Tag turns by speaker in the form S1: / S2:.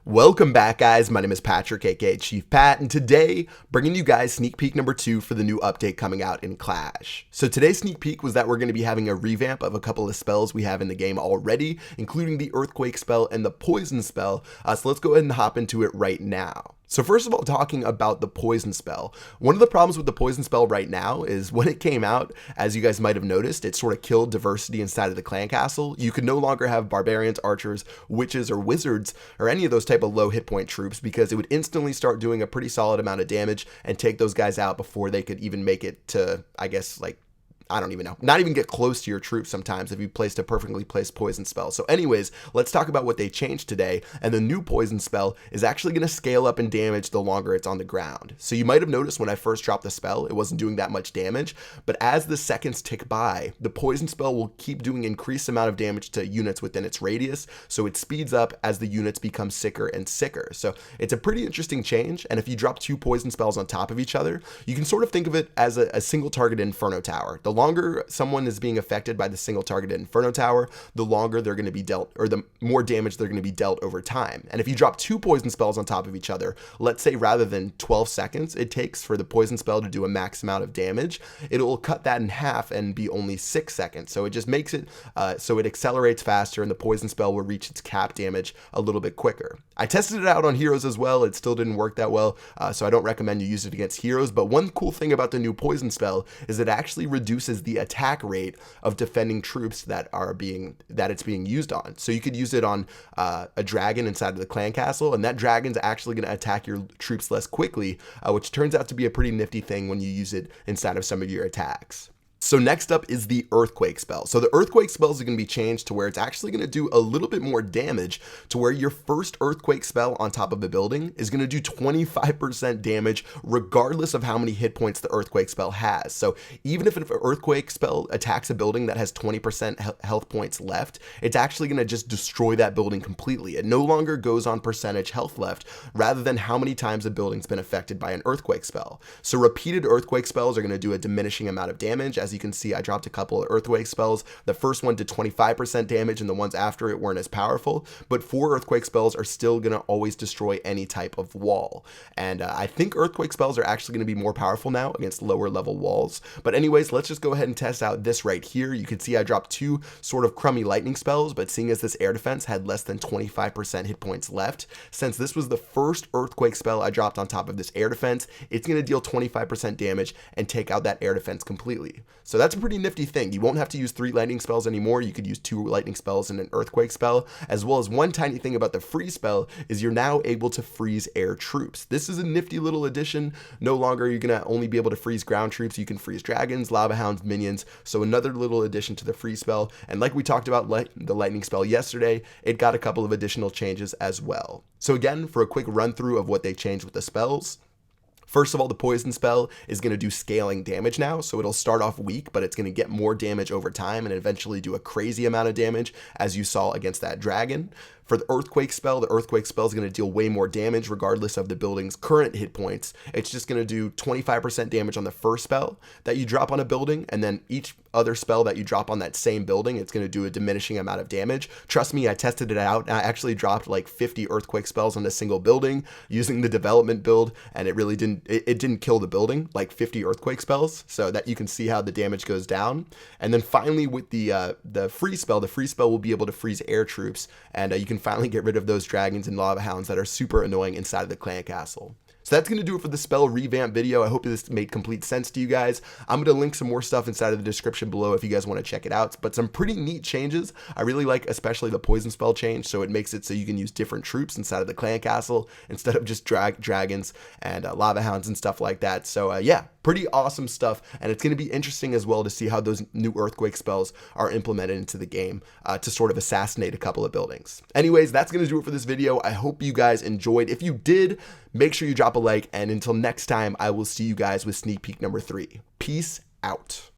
S1: Welcome back, guys. My name is Patrick, aka Chief Pat, and today bringing you guys sneak peek number 2 for the new update coming out in Clash. So today's sneak peek was that we're going to be having a revamp of a couple of spells we have in the game already, including the Earthquake spell and the Poison spell. So let's go ahead and hop into it right now. So first of all, talking about the Poison spell, one of the problems with the Poison spell right now is when it came out, as you guys might have noticed, it sort of killed diversity inside of the clan castle. You could no longer have barbarians, archers, witches, or wizards, or any of those type of low hit point troops, because it would instantly start doing a pretty solid amount of damage and take those guys out before they could even make it to, I guess, like, I don't even know, not even get close to your troops sometimes if you placed a perfectly placed poison spell. So anyways, let's talk about what they changed today. And the new poison spell is actually going to scale up in damage the longer it's on the ground. So you might have noticed when I first dropped the spell, it wasn't doing that much damage, but as the seconds tick by, the poison spell will keep doing increased amount of damage to units within its radius. So it speeds up as the units become sicker and sicker. So it's a pretty interesting change. And if you drop 2 poison spells on top of each other, you can sort of think of it as a single target Inferno Tower. The longer someone is being affected by the single targeted Inferno Tower, the longer they're going to be dealt, or the more damage they're going to be dealt over time. And if you drop 2 poison spells on top of each other, let's say rather than 12 seconds it takes for the poison spell to do a max amount of damage, it'll cut that in half and be only 6 seconds. So it just makes it so it accelerates faster and the poison spell will reach its cap damage a little bit quicker. I tested it out on heroes as well. It still didn't work that well, so I don't recommend you use it against heroes. But one cool thing about the new poison spell is it actually reduces the attack rate of defending troops that it's being used on. So you could use it on a dragon inside of the clan castle, and that dragon's actually going to attack your troops less quickly, which turns out to be a pretty nifty thing when you use it inside of some of your attacks. So next up is the Earthquake spell. So the Earthquake spells are going to be changed to where it's actually going to do a little bit more damage, to where your first Earthquake spell on top of a building is going to do 25% damage regardless of how many hit points the Earthquake spell has. So even if an Earthquake spell attacks a building that has 20% health points left, it's actually going to just destroy that building completely. It no longer goes on percentage health left rather than how many times a building's been affected by an Earthquake spell. So repeated Earthquake spells are going to do a diminishing amount of damage. As you can see, I dropped a couple of Earthquake spells. The first one did 25% damage and the ones after it weren't as powerful, but 4 Earthquake spells are still going to always destroy any type of wall. And I think Earthquake spells are actually going to be more powerful now against lower level walls. But anyways, let's just go ahead and test out this right here. You can see I dropped 2 sort of crummy lightning spells, but seeing as this air defense had less than 25% hit points left, since this was the first Earthquake spell I dropped on top of this air defense, it's going to deal 25% damage and take out that air defense completely. So that's a pretty nifty thing. You won't have to use 3 lightning spells anymore. You could use 2 lightning spells and an Earthquake spell, as well as one tiny thing about the freeze spell is you're now able to freeze air troops. This is a nifty little addition. No longer are you going to only be able to freeze ground troops. You can freeze dragons, lava hounds, minions. So another little addition to the freeze spell. And like we talked about the lightning spell yesterday, it got a couple of additional changes as well. So again, for a quick run through of what they changed with the spells. First of all, the poison spell is going to do scaling damage now, so it'll start off weak, but it's going to get more damage over time and eventually do a crazy amount of damage, as you saw against that dragon. For the Earthquake spell, the Earthquake spell is going to deal way more damage regardless of the building's current hit points. It's just going to do 25% damage on the first spell that you drop on a building, and then each other spell that you drop on that same building, it's going to do a diminishing amount of damage. Trust me, I tested it out, and I actually dropped like 50 Earthquake spells on a single building using the development build, and it really didn't kill the building, like 50 Earthquake spells, so that you can see how the damage goes down. And then finally with the freeze spell will be able to freeze air troops, and you can finally get rid of those dragons and lava hounds that are super annoying inside of the clan castle. So that's going to do it for the spell revamp video. I hope this made complete sense to you guys. I'm going to link some more stuff inside of the description below if you guys want to check it out. But some pretty neat changes. I really like especially the poison spell change. So it makes it so you can use different troops inside of the clan castle instead of just dragons and lava hounds and stuff like that. So yeah, pretty awesome stuff. And it's going to be interesting as well to see how those new Earthquake spells are implemented into the game to sort of assassinate a couple of buildings. Anyways, that's going to do it for this video. I hope you guys enjoyed. If you did, make sure you drop a like, and until next time, I will see you guys with sneak peek number 3. Peace out.